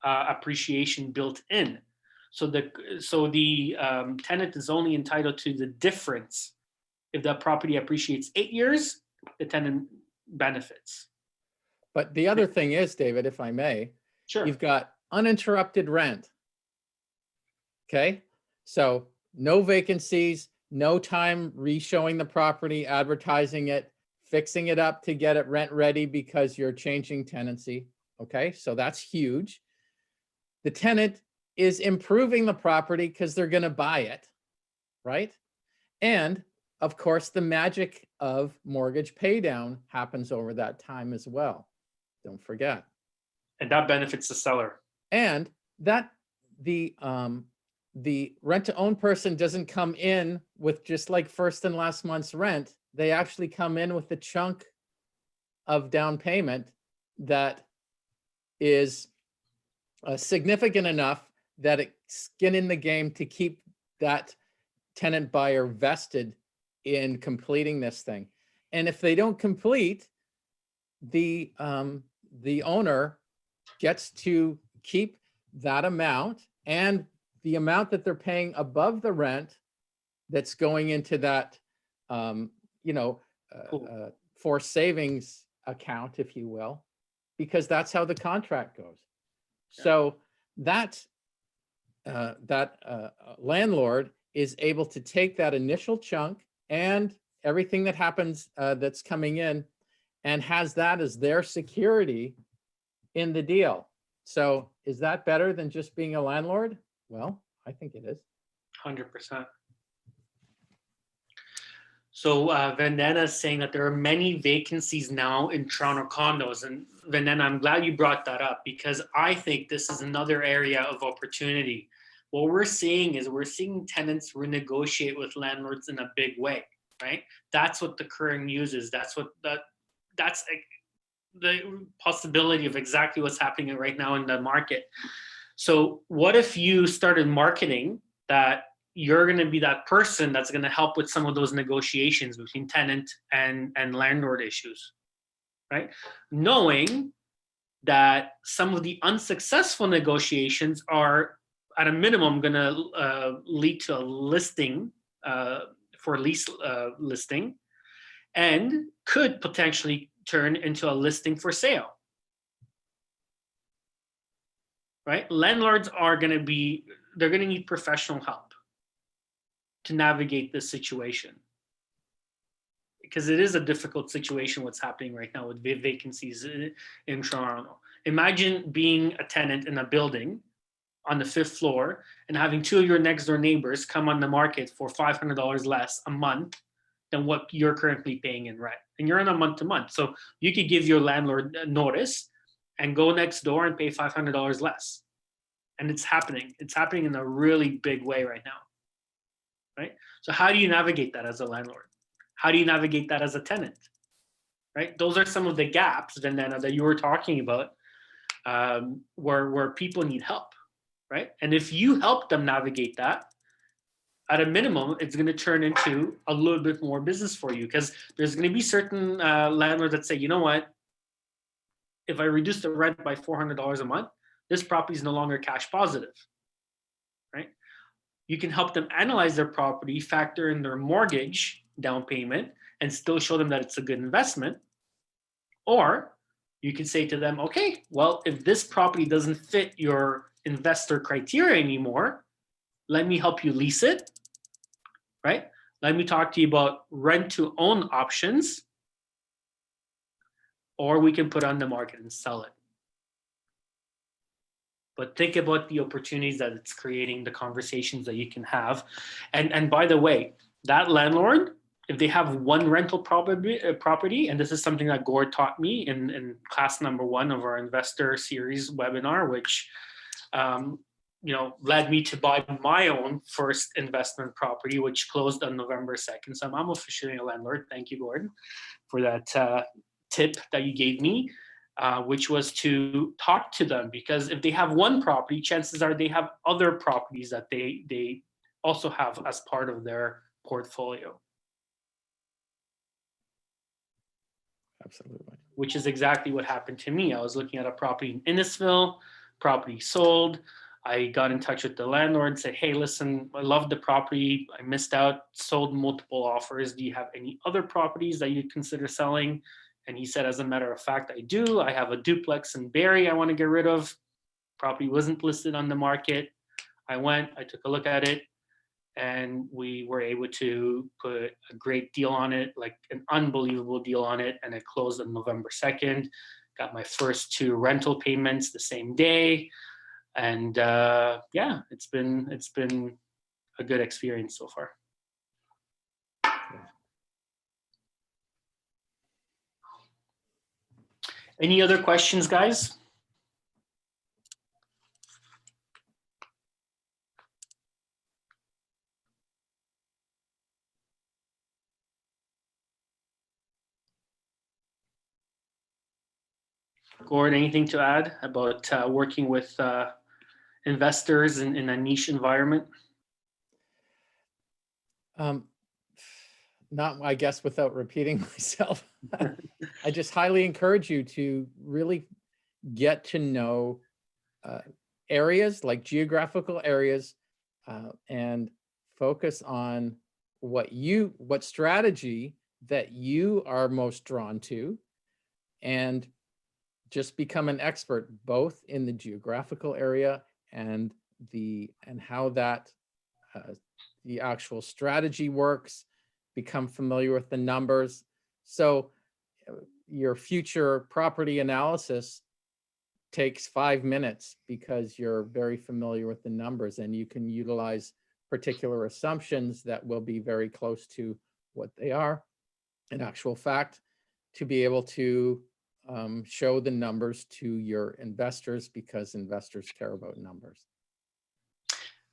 appreciation built in. So the tenant is only entitled to the difference. If that property appreciates 8 years, the tenant benefits. But the other thing is, David, if I may, Sure. you've got uninterrupted rent. Okay, so no vacancies, no time re-showing the property, advertising it, fixing it up to get it rent ready because you're changing tenancy. Okay, so that's huge. The tenant is improving the property because they're going to buy it, right? And of course, the magic of mortgage paydown happens over that time as well. Don't forget. And that benefits the seller. And that the rent to own person doesn't come in with just like first and last month's rent. They actually come in with a chunk of down payment that is significant enough that it's skin in the game to keep that tenant buyer vested in completing this thing. And if they don't complete, the owner gets to keep that amount and the amount that they're paying above the rent that's going into that, for savings account, if you will, because that's how the contract goes. Yeah. So that landlord is able to take that initial chunk and everything that happens that's coming in and has that as their security in the deal. So is that better than just being a landlord? Well, I think it is. 100%. So Vandana is saying that there are many vacancies now in Toronto condos. And Vandana, I'm glad you brought that up because I think this is another area of opportunity. What we're seeing is we're seeing tenants renegotiate with landlords in a big way, right? That's what the current news is. That's the possibility of exactly what's happening right now in the market. So what if you started marketing that you're going to be that person that's going to help with some of those negotiations between tenant and landlord issues, right? Knowing that some of the unsuccessful negotiations are at a minimum going to lead to a listing for lease listing and could potentially turn into a listing for sale. Right? Landlords are going to need professional help to navigate this situation because it is a difficult situation what's happening right now with vacancies in Toronto. Imagine being a tenant in a building on the 5th floor and having 2 of your next door neighbors come on the market for $500 less a month than what you're currently paying in rent. And you're on a month to month. So you could give your landlord notice and go next door and pay $500 less. And it's happening. It's happening in a really big way right now, right? So how do you navigate that as a landlord? How do you navigate that as a tenant, right? Those are some of the gaps, Vandana, that you were talking about, where people need help, right? And if you help them navigate that, at a minimum, it's going to turn into a little bit more business for you, because there's going to be certain landlords that say, you know what, if I reduce the rent by $400 a month, this property is no longer cash positive, right? You can help them analyze their property, factor in their mortgage down payment, and still show them that it's a good investment. Or you can say to them, okay, well, if this property doesn't fit your investor criteria anymore, let me help you lease it, right? Let me talk to you about rent to own options, or we can put on the market and sell it. But think about the opportunities that it's creating, the conversations that you can have. And by the way, that landlord, if they have one rental property, and this is something that Gord taught me in class number 1 of our investor series webinar, which led me to buy my own first investment property, which closed on November 2nd. So I'm officially a landlord. Thank you, Gord, for that tip that you gave me, which was to talk to them, because if they have one property, chances are they have other properties that they also have as part of their portfolio. Absolutely. Which is exactly what happened to me. I was looking at a property in Innisfil, property sold. I got in touch with the landlord, said, hey, listen, I love the property. I missed out, sold multiple offers. Do you have any other properties that you'd consider selling? And he said, as a matter of fact, I do. I have a duplex in Barrie I want to get rid of. Property wasn't listed on the market. I took a look at it, and we were able to put a great deal on it, like an unbelievable deal on it. And it closed on November 2nd. Got my first 2 rental payments the same day. And yeah, it's been a good experience so far. Any other questions, guys? Gord, anything to add about working with investors in a niche environment? Not, I guess, without repeating myself. I just highly encourage you to really get to know areas, like geographical areas, and focus on what strategy that you are most drawn to, and just become an expert both in the geographical area and how that the actual strategy works. Become familiar with the numbers. So your future property analysis takes 5 minutes because you're very familiar with the numbers, and you can utilize particular assumptions that will be very close to what they are in actual fact, to be able to show the numbers to your investors, because investors care about numbers.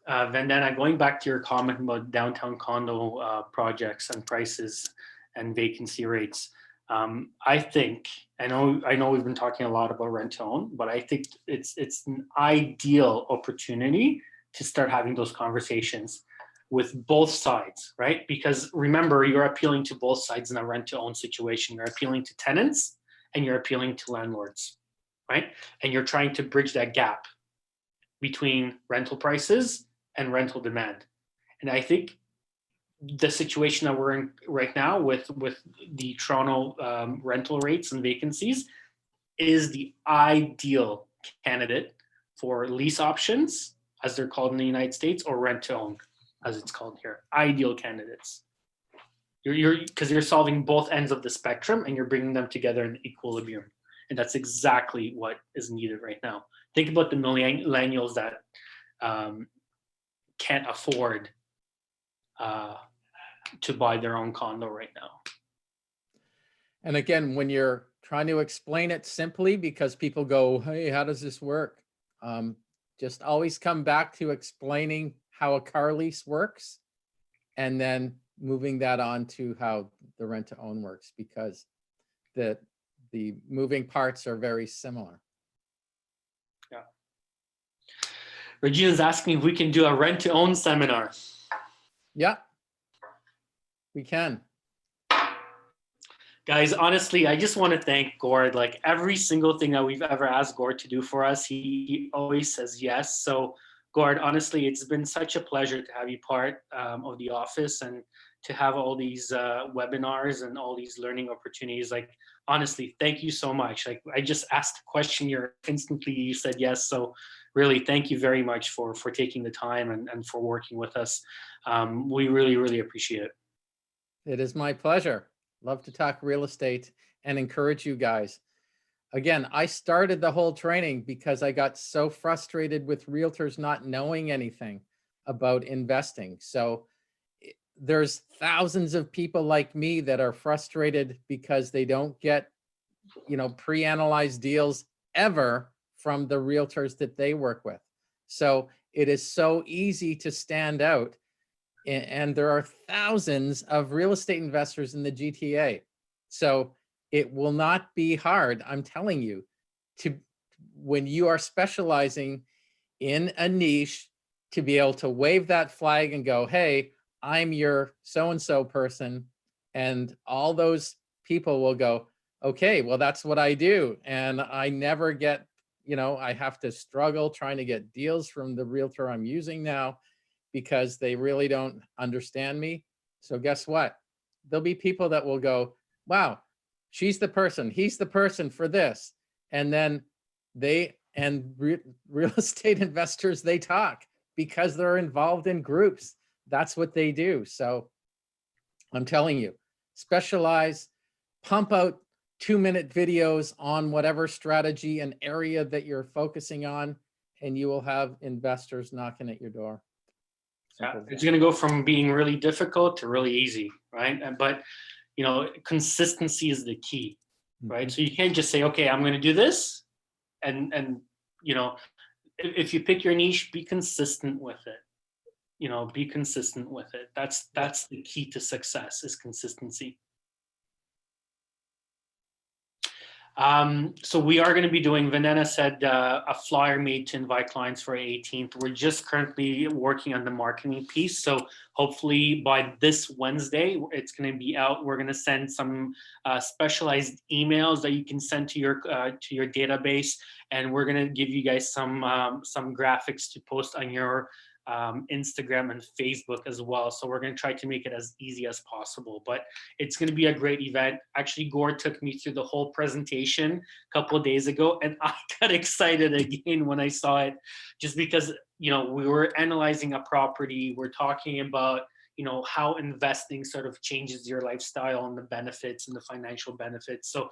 Vandana, going back to your comment about downtown condo projects and prices and vacancy rates, I think, I know we've been talking a lot about rent to own, but I think it's an ideal opportunity to start having those conversations with both sides, right? Because remember, you're appealing to both sides in a rent to own situation. You're appealing to tenants and you're appealing to landlords, right? And you're trying to bridge that gap between rental prices and rental demand. And I think the situation that we're in right now with the Toronto rental rates and vacancies is the ideal candidate for lease options, as they're called in the United States, or rent to own, as it's called here. Ideal candidates. Because you're solving both ends of the spectrum and you're bringing them together in equilibrium. And that's exactly what is needed right now. Think about the millennials that can't afford to buy their own condo right now. And again, when you're trying to explain it simply because people go, hey, how does this work? Just always come back to explaining how a car lease works and then moving that on to how the rent to own works, because the moving parts are very similar. Yeah. Regina's asking if we can do a rent to own seminar. Yeah, we can. Guys, honestly, I just want to thank Gord. Like every single thing that we've ever asked Gord to do for us, he always says yes. So Gord, honestly, it's been such a pleasure to have you part of the office and to have all these webinars and all these learning opportunities. Like, honestly, thank you so much. Like I just asked a question, you said yes. So really, thank you very much for taking the time and for working with us. We really, really appreciate it. It is my pleasure. Love to talk real estate and encourage you guys. Again, I started the whole training because I got so frustrated with realtors not knowing anything about investing. So there's thousands of people like me that are frustrated because they don't get, pre-analyzed deals ever from the realtors that they work with. So it is so easy to stand out. And there are thousands of real estate investors in the GTA. So it will not be hard, I'm telling you, when you are specializing in a niche, to be able to wave that flag and go, hey, I'm your so-and-so person. And all those people will go, okay, well, that's what I do. And I never get, I have to struggle trying to get deals from the realtor I'm using now, because they really don't understand me. So guess what? There'll be people that will go, wow, she's the person, he's the person for this. And then real estate investors, they talk because they're involved in groups. That's what they do. So I'm telling you, specialize, pump out 2-minute videos on whatever strategy and area that you're focusing on, and you will have investors knocking at your door. Yeah, it's going to go from being really difficult to really easy, right? But consistency is the key, right? So you can't just say, okay, I'm going to do this, and if you pick your niche, be consistent with it. Be consistent with it. That's the key to success, is consistency. So we are going to be doing, Vanessa said, a flyer made to invite clients for 18th. We're just currently working on the marketing piece. So hopefully by this Wednesday, it's going to be out. We're going to send some specialized emails that you can send to your database. And we're going to give you guys some graphics to post on your Instagram and Facebook as well. So we're going to try to make it as easy as possible, but it's going to be a great event. Actually, Gord took me through the whole presentation a couple of days ago, and I got excited again when I saw it, just because, we were analyzing a property. We're talking about, how investing sort of changes your lifestyle and the benefits and the financial benefits. So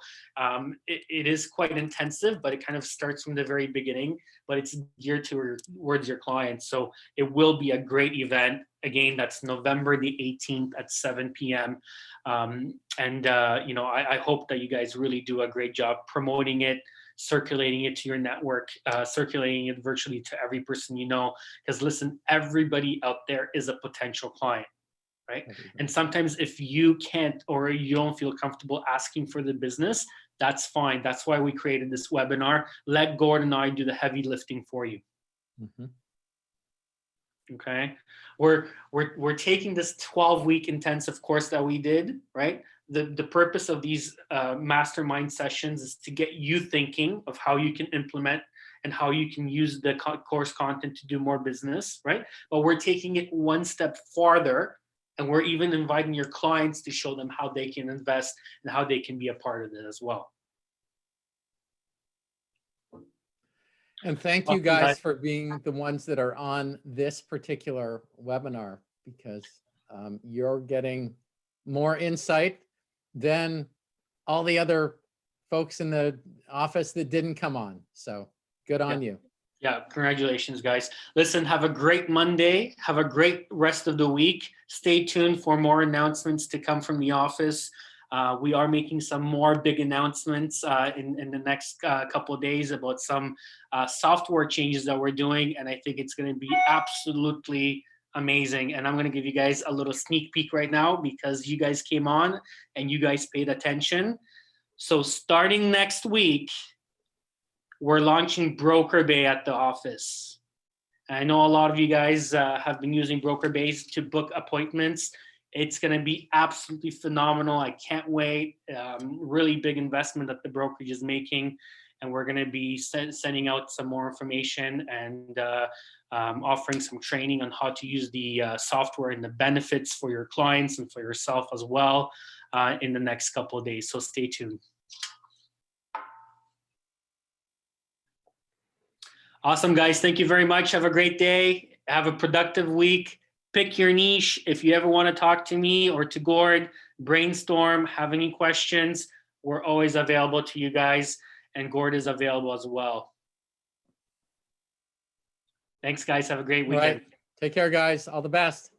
it is quite intensive, but it kind of starts from the very beginning, but it's geared towards your clients. So it will be a great event. Again, that's November the 18th at 7 p.m. I hope that you guys really do a great job promoting it, circulating it to your network, circulating it virtually to every person you know. Because listen, everybody out there is a potential client, right? And sometimes if you can't or you don't feel comfortable asking for the business, that's fine. That's why we created this webinar. Let Gord and I do the heavy lifting for you. Mm-hmm. Okay, we're taking this 12-week intensive course that we did, right? The purpose of these mastermind sessions is to get you thinking of how you can implement and how you can use the course content to do more business, right? But we're taking it one step farther, and we're even inviting your clients to show them how they can invest and how they can be a part of it as well. And thank you guys for being the ones that are on this particular webinar, because you're getting more insight than all the other folks in the office that didn't come on. So good on you. Yeah, congratulations, guys. Listen, have a great Monday. Have a great rest of the week. Stay tuned for more announcements to come from the office. We are making some more big announcements in the next couple of days about some software changes that we're doing, and I think it's going to be absolutely amazing. And I'm going to give you guys a little sneak peek right now because you guys came on and you guys paid attention. So starting next week, we're launching Broker Bay at the office. I know a lot of you guys have been using Broker Bay to book appointments. It's going to be absolutely phenomenal. I can't wait. Really big investment that the brokerage is making. And we're going to be sending out some more information and offering some training on how to use the software and the benefits for your clients and for yourself as well in the next couple of days. So stay tuned. Awesome, guys. Thank you very much. Have a great day. Have a productive week. Pick your niche. If you ever want to talk to me or to Gord, brainstorm, have any questions, we're always available to you guys, and Gord is available as well. Thanks, guys. Have a great All weekend. right. Take care, guys. All the best.